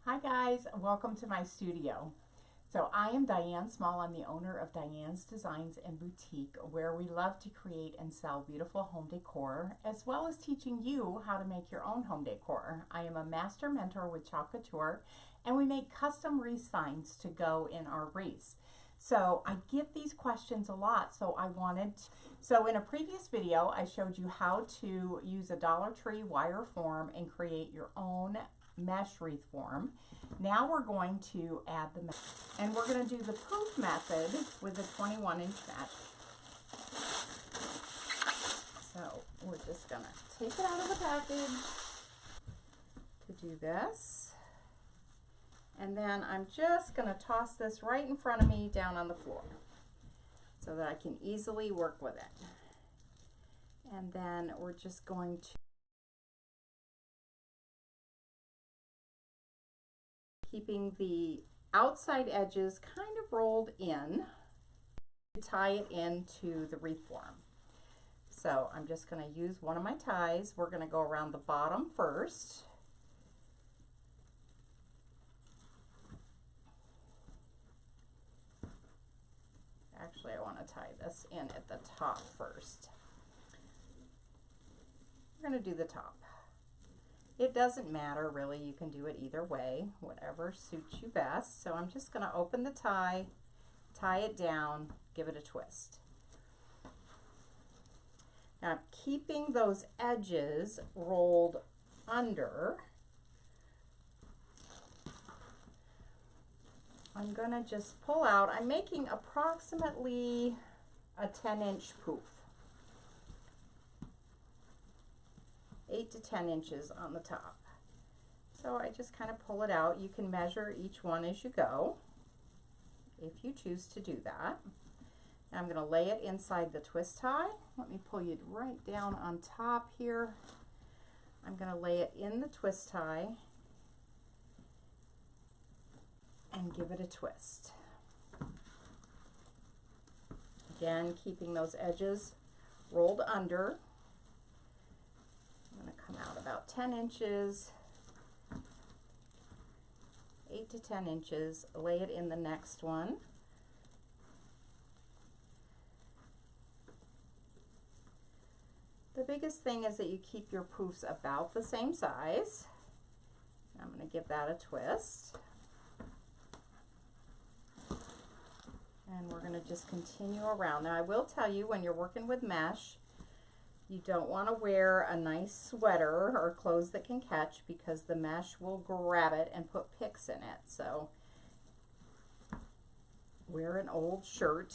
Hi guys, welcome to my studio. So I am Diane Small. I'm the owner of Diane's Designs and Boutique, where we love to create and sell beautiful home decor, as well as teaching you how to make your own home decor. I am a master mentor with Chalk Couture, and we make custom wreath signs to go in our wreaths. So I get these questions a lot, so in a previous video I showed you how to use a Dollar Tree wire form and create your own mesh wreath form. Now we're going to add the mesh, and we're going to do the poof method with the 21-inch mesh. So we're just going to take it out of the package to do this, and then I'm just going to toss this right in front of me down on the floor so that I can easily work with it. And then we're just going to keeping the outside edges kind of rolled in to tie it into the wreath form. So I'm just going to use one of my ties. We're going to go around the bottom first. Actually, I want to tie this in at the top first. We're going to do the top. It doesn't matter really, you can do it either way, whatever suits you best. So I'm just going to open the tie, tie it down, give it a twist. Now keeping those edges rolled under, I'm going to just pull out. I'm making approximately a 10-inch poof. 8 to 10 inches on the top. So I just kind of pull it out. You can measure each one as you go if you choose to do that. Now I'm going to lay it inside the twist tie. Let me pull you right down on top here. I'm going to lay it in the twist tie and give it a twist. Again, keeping those edges rolled under. I'm going to come out about 10 inches, 8 to 10 inches, lay it in the next one. The biggest thing is that you keep your poofs about the same size. I'm going to give that a twist. And we're going to just continue around. Now I will tell you, when you're working with mesh, you don't want to wear a nice sweater or clothes that can catch, because the mesh will grab it and put picks in it. So wear an old shirt.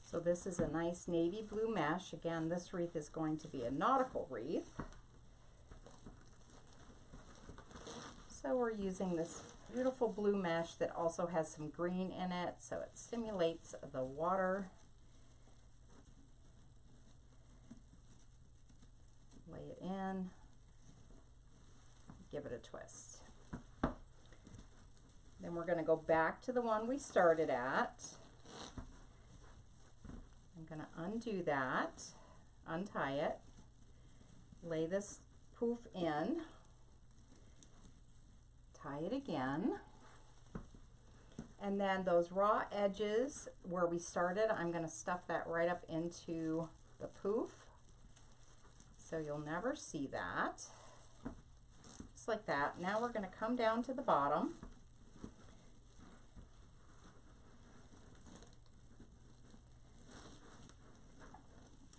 So this is a nice navy blue mesh. Again, this wreath is going to be a nautical wreath. So we're using this beautiful blue mesh that also has some green in it, so it simulates the water. Lay it in, give it a twist. Then we're going to go back to the one we started at. I'm going to undo that, untie it, lay this poof in, tie it again, and then those raw edges where we started, I'm going to stuff that right up into the poof, so you'll never see that. Just like that. Now we're going to come down to the bottom.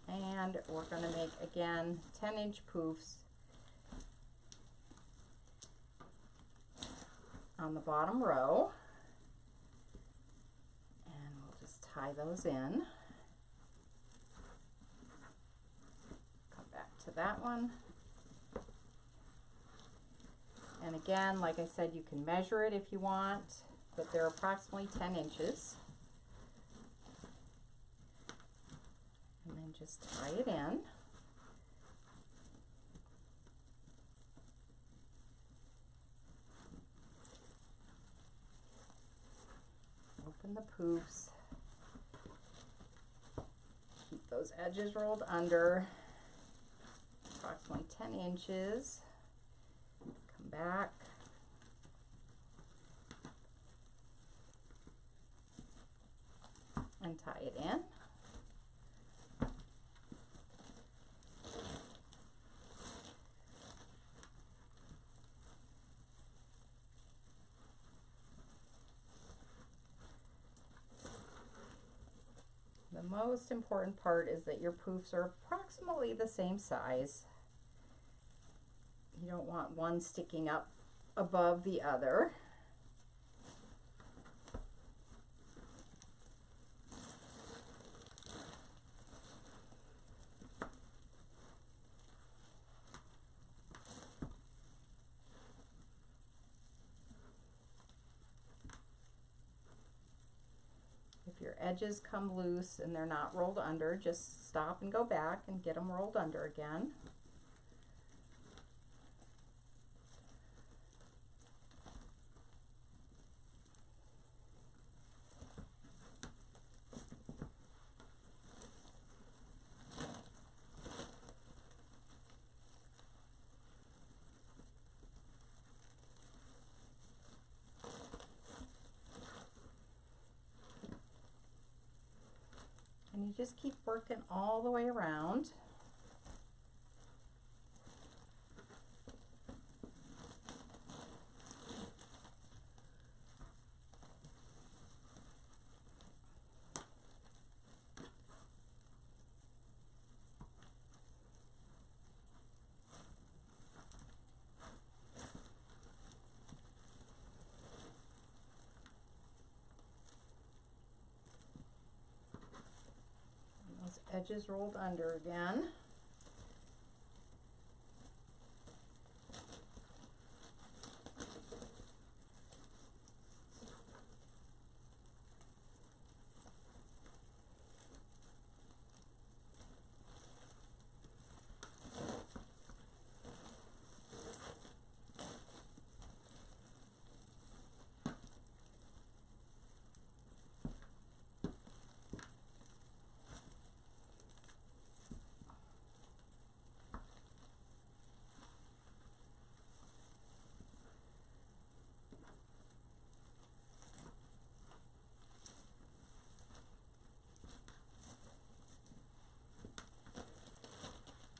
And we're going to make, again, 10-inch poofs on the bottom row. And we'll just tie those in. Come back to that one. And again, like I said, you can measure it if you want, but they're approximately 10 inches. And then just tie it in. poofs. Keep those edges rolled under approximately 10 inches. Come back. And tie it in. The most important part is that your poofs are approximately the same size. You don't want one sticking up above the other. If your edges come loose and they're not rolled under, just stop and go back and get them rolled under again. And you just keep working all the way around. Edges rolled under again.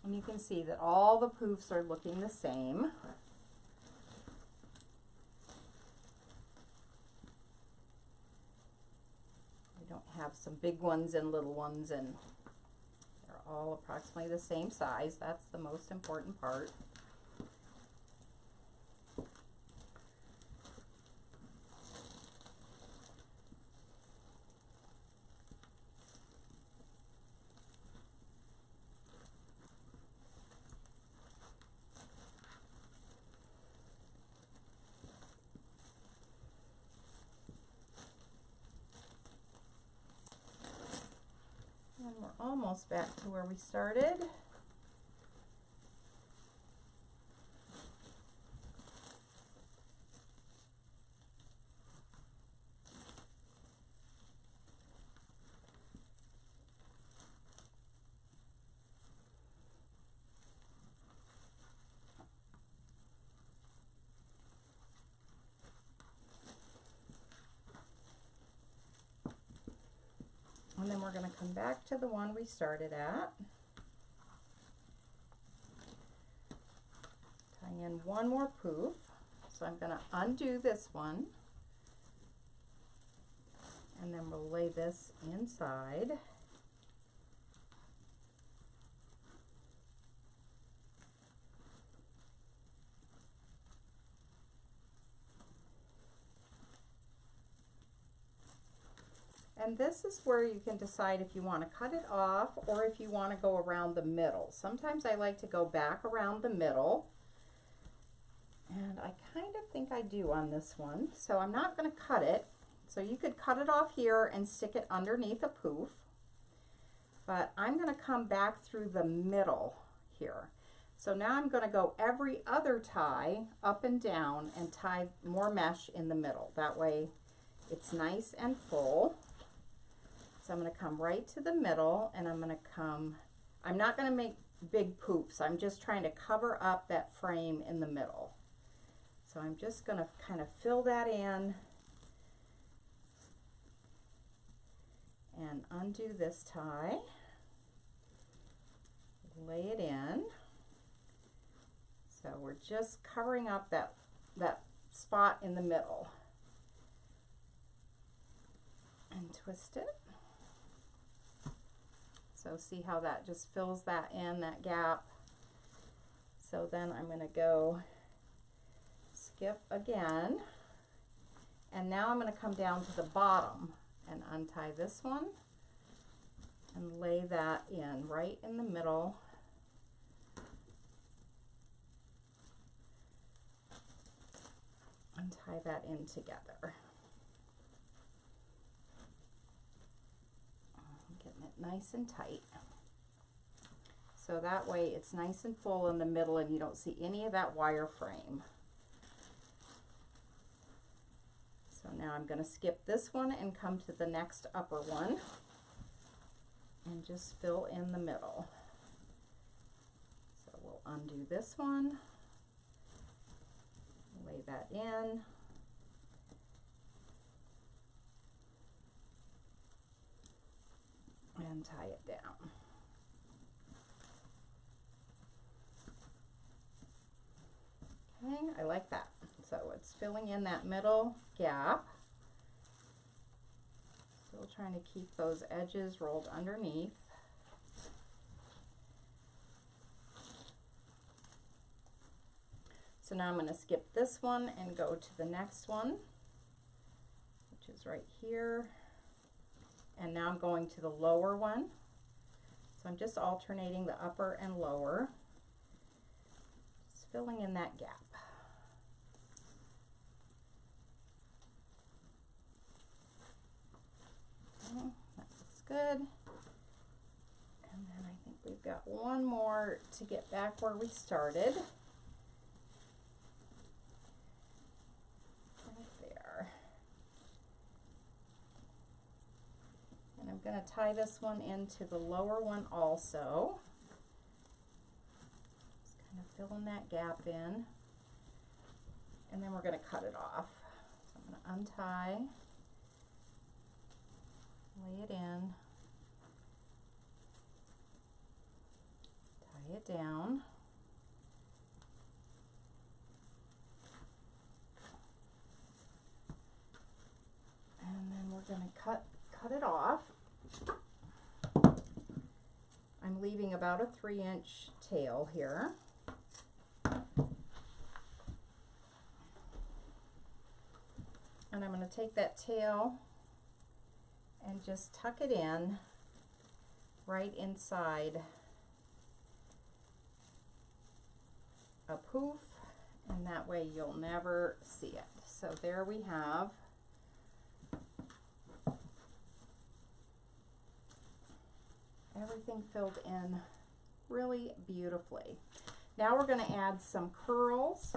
And you can see that all the poofs are looking the same. We don't have some big ones and little ones, and they're all approximately the same size. That's the most important part. And we're almost back to where we started. And then we're going to come back to the one we started at. Tie in one more poof. So I'm going to undo this one. And then we'll lay this inside. And this is where you can decide if you want to cut it off or if you want to go around the middle. Sometimes I like to go back around the middle. And I kind of think I do on this one. So I'm not going to cut it. So you could cut it off here and stick it underneath a poof. But I'm going to come back through the middle here. So now I'm going to go every other tie up and down and tie more mesh in the middle. That way it's nice and full. So I'm going to come right to the middle, and I'm not going to make big poops. I'm just trying to cover up that frame in the middle. So I'm just going to kind of fill that in and undo this tie. Lay it in. So we're just covering up that spot in the middle. And twist it. So see how that just fills that in, that gap. So then I'm going to go skip again. And now I'm going to come down to the bottom and untie this one and lay that in right in the middle. And tie that in together. Getting it nice and tight. So that way it's nice and full in the middle and you don't see any of that wire frame. So now I'm going to skip this one and come to the next upper one and just fill in the middle. So we'll undo this one, lay that in, and tie it down. Okay, I like that. So it's filling in that middle gap. Still trying to keep those edges rolled underneath. So now I'm going to skip this one and go to the next one, which is right here. And now I'm going to the lower one. So I'm just alternating the upper and lower, just filling in that gap. Okay, that looks good. And then I think we've got one more to get back where we started. I'm going to tie this one into the lower one also. Just kind of filling that gap in. And then we're going to cut it off. So I'm going to untie, lay it in, tie it down. And then we're going to cut it off. I'm leaving about a 3-inch tail here. And I'm going to take that tail and just tuck it in right inside a poof, and that way you'll never see it. So there we have everything filled in really beautifully. Now we're going to add some curls,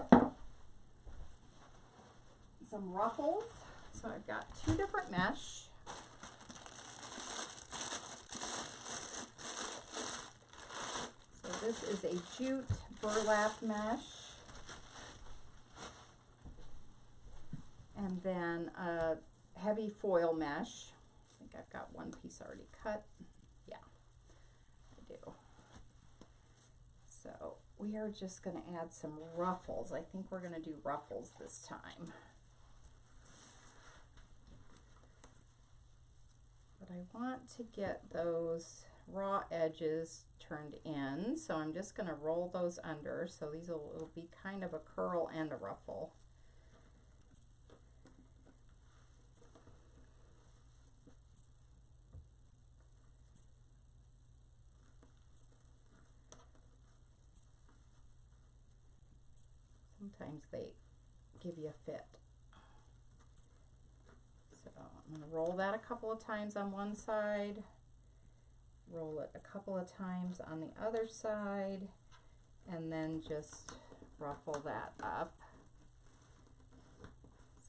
some ruffles. So I've got 2 different mesh. So this is a jute burlap mesh, and then a heavy foil mesh. I think I've got one piece already cut. So we are just going to add some ruffles. I think we're going to do ruffles this time. But I want to get those raw edges turned in, so I'm just going to roll those under. So these will be kind of a curl and a ruffle. Sometimes they give you a fit. So I'm going to roll that a couple of times on one side, roll it a couple of times on the other side, and then just ruffle that up.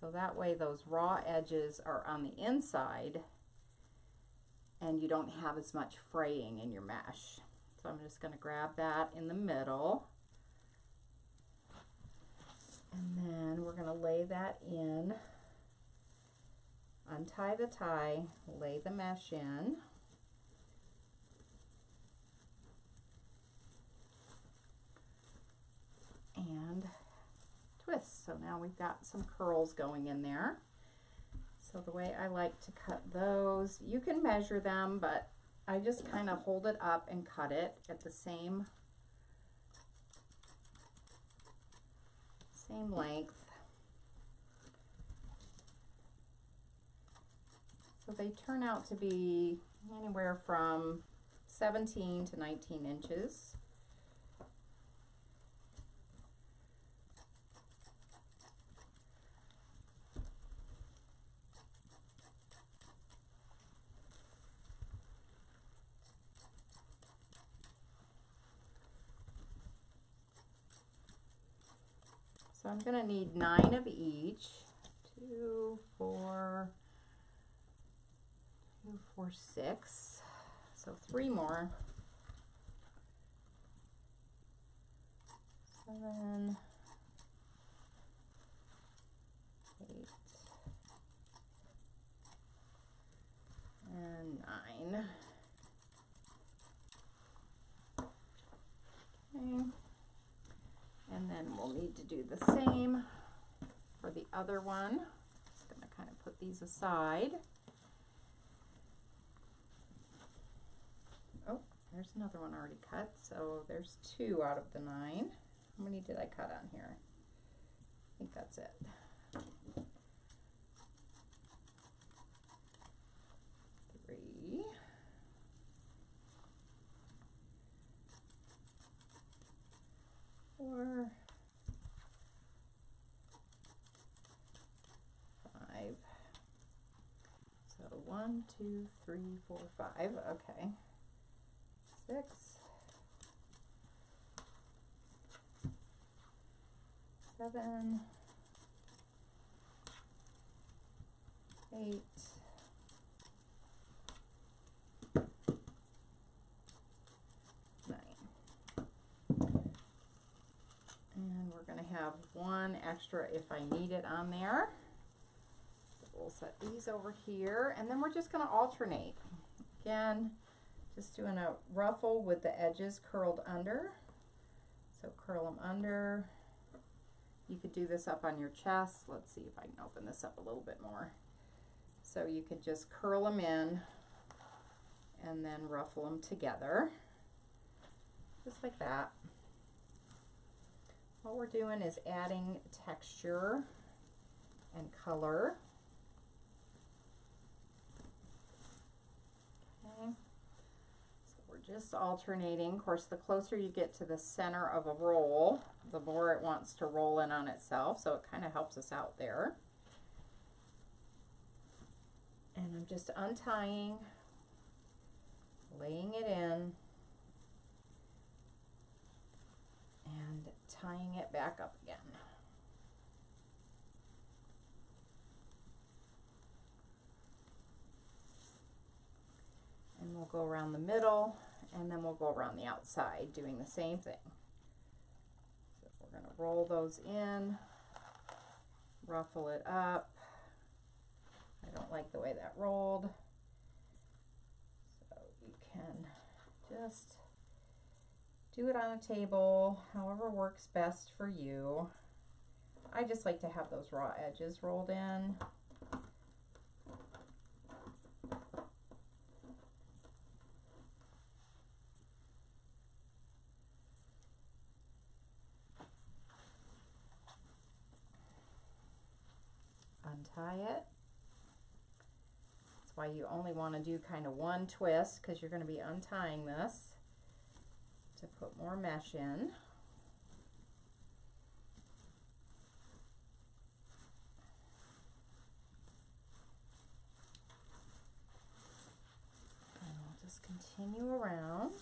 So that way those raw edges are on the inside and you don't have as much fraying in your mesh. So I'm just going to grab that in the middle. And then we're going to lay that in, untie the tie, lay the mesh in. And twist. So now we've got some curls going in there. So the way I like to cut those, you can measure them, but I just kind of hold it up and cut it at the same length. So they turn out to be anywhere from 17 to 19 inches. So I'm going to need 9 of each. 2, 4, 6. So 3 more. 7, 8, and 9. Okay. And then we'll need to do the same for the other one. Just going to kind of put these aside. Oh, there's another one already cut. So there's 2 out of the 9. How many did I cut on here? I think that's it. 3. 4, 5. So 1, 2, 3, 4, 5. Okay. 6, 7, 8, 9. And we're going to have 1 extra if I need it on there. So we'll set these over here, and then we're just going to alternate. Again, just doing a ruffle with the edges curled under. So curl them under. You could do this up on your chest. Let's see if I can open this up a little bit more. So you could just curl them in and then ruffle them together, just like that. What we're doing is adding texture and color. Okay. So we're just alternating. Of course, the closer you get to the center of a roll, the more it wants to roll in on itself, so it kind of helps us out there. And I'm just untying, laying it in, and tying it back up again. And we'll go around the middle, and then we'll go around the outside doing the same thing. So we're going to roll those in, ruffle it up. I don't like the way that rolled. So you can just do it on a table, however works best for you. I just like to have those raw edges rolled in. Untie it. That's why you only want to do kind of 1 twist, because you're going to be untying this to put more mesh in. And we'll just continue around.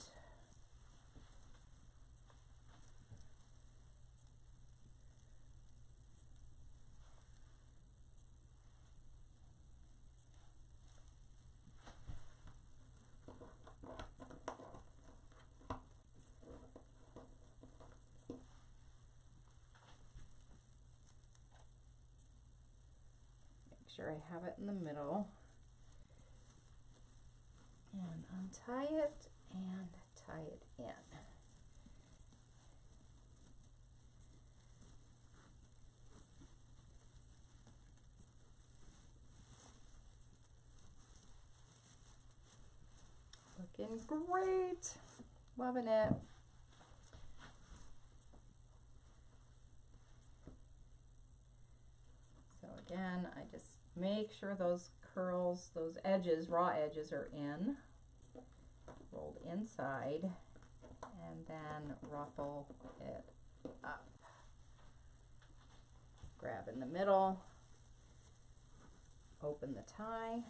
sure I have it in the middle. And untie it and tie it in. Looking great. Loving it. So again, I just make sure those curls, those edges, raw edges are in, rolled inside, and then ruffle it up. Grab in the middle, open the tie,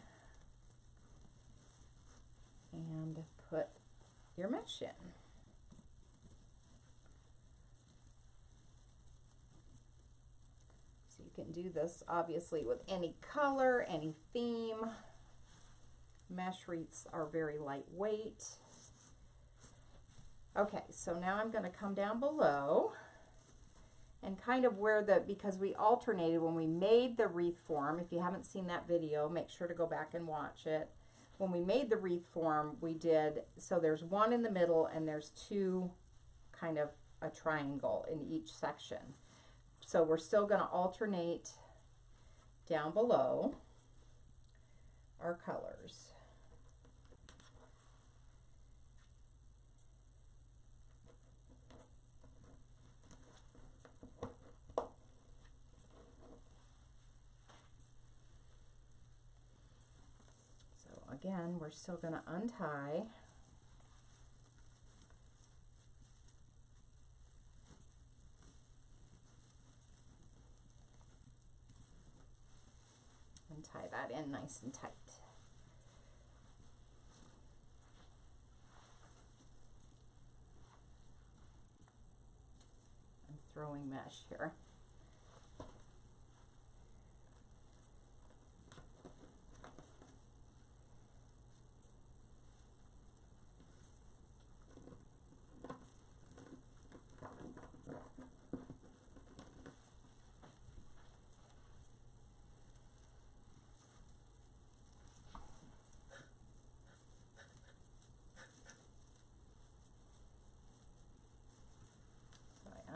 and put your mesh in. So you can do this obviously with any color, any theme. Mesh wreaths are very lightweight. Okay, so now I'm going to come down below and kind of where because we alternated when we made the wreath form. If you haven't seen that video, make sure to go back and watch it. When we made the wreath form, we did, so there's one in the middle and there's two kind of a triangle in each section. So we're still going to alternate down below our colors. Again, we're still going to untie. And tie that in nice and tight. I'm throwing mesh here.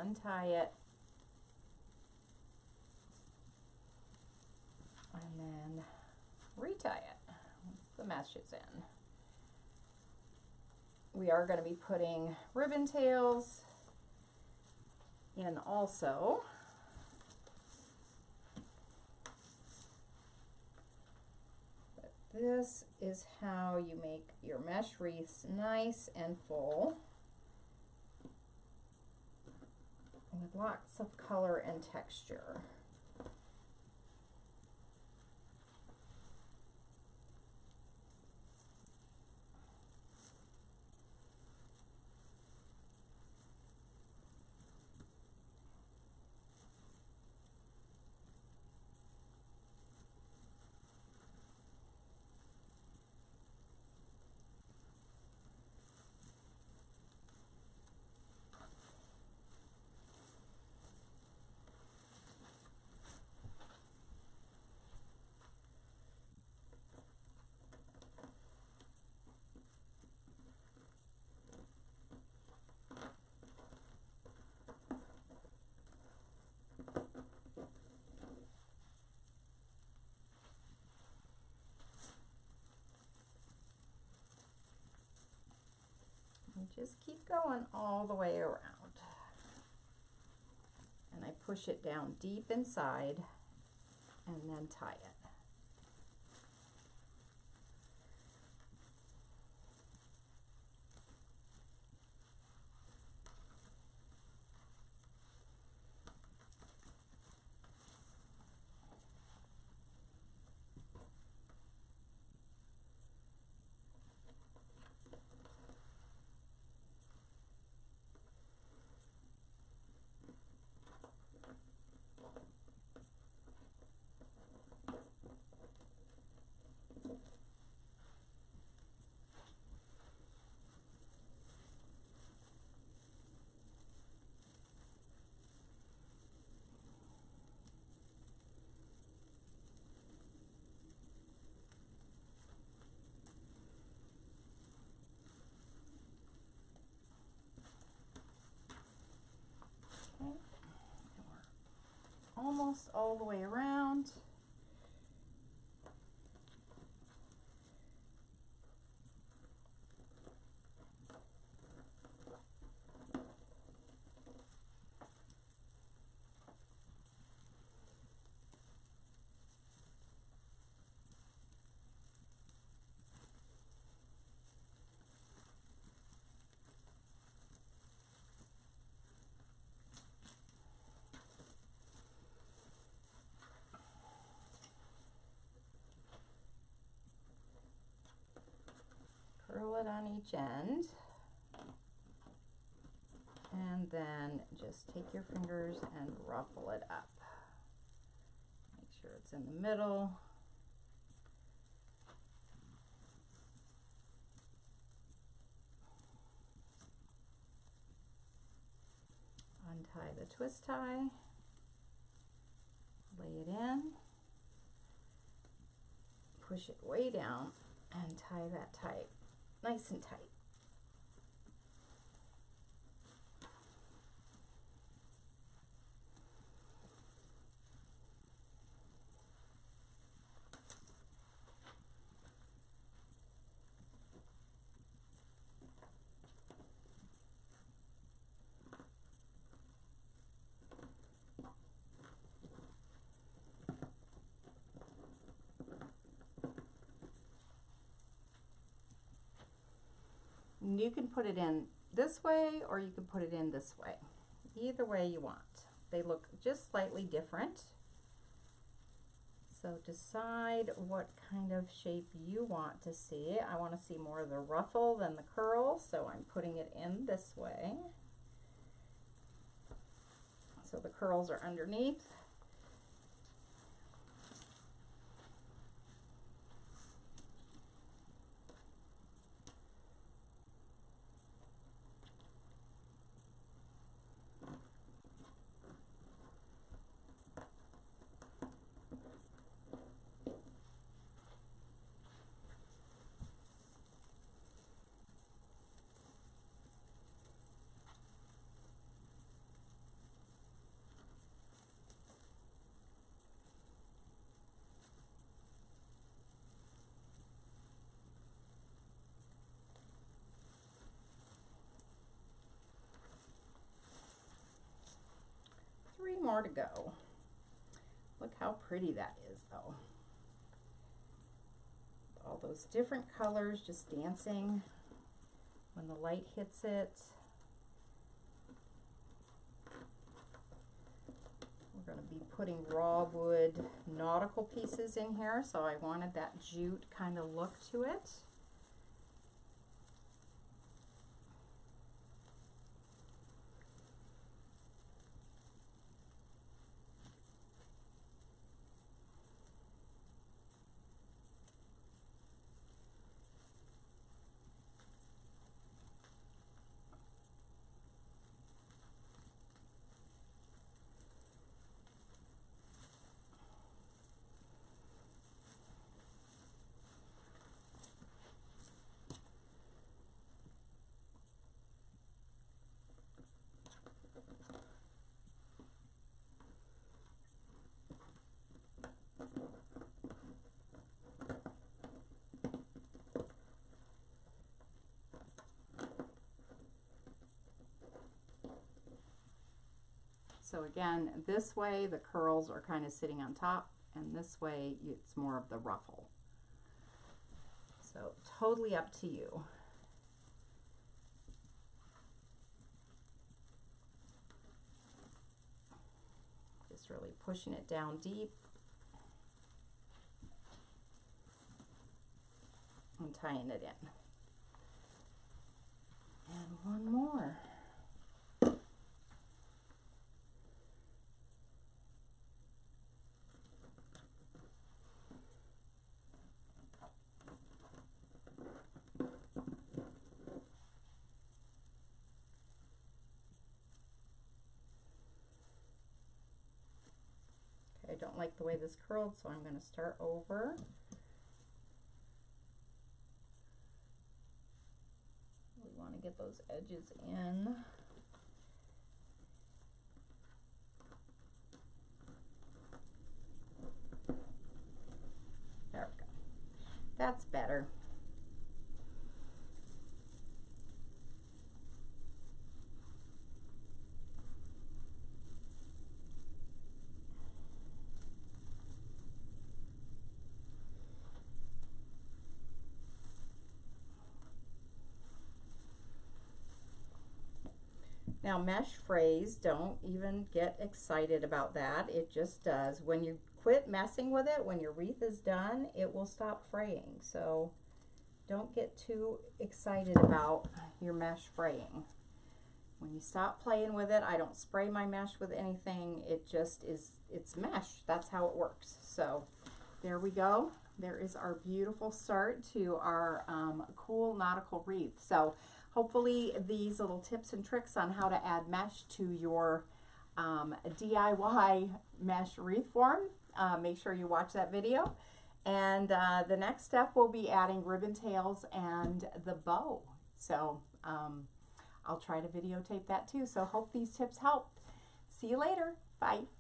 Untie it, and then retie it once the mesh is in. We are going to be putting ribbon tails in also. But this is how you make your mesh wreaths nice and full, with lots of color and texture. Just keep going all the way around. And I push it down deep inside and then tie it. almost all the way around. Curl it on each end, and then just take your fingers and ruffle it up. Make sure it's in the middle. Untie the twist tie, lay it in, push it way down, and tie that tight. Nice and tight. You can put it in this way or you can put it in this way. Either way you want. They look just slightly different. So decide what kind of shape you want to see. I want to see more of the ruffle than the curl, so I'm putting it in this way. So the curls are underneath. Three more to go. Look how pretty that is, though. All those different colors just dancing when the light hits it. We're going to be putting raw wood nautical pieces in here, so I wanted that jute kind of look to it. So again, this way the curls are kind of sitting on top, and this way it's more of the ruffle. So totally up to you. Just really pushing it down deep and tying it in. And one more. I don't like the way this curled, so I'm going to start over. We want to get those edges in. Now mesh frays, don't even get excited about that. It just does. When you quit messing with it, when your wreath is done, it will stop fraying. So don't get too excited about your mesh fraying. When you stop playing with it, I don't spray my mesh with anything. It just is, it's mesh. That's how it works. So there we go. There is our beautiful start to our cool nautical wreath. So hopefully these little tips and tricks on how to add mesh to your DIY mesh wreath form, make sure you watch that video. And the next step will be adding ribbon tails and the bow. So I'll try to videotape that too. So hope these tips helped. See you later. Bye.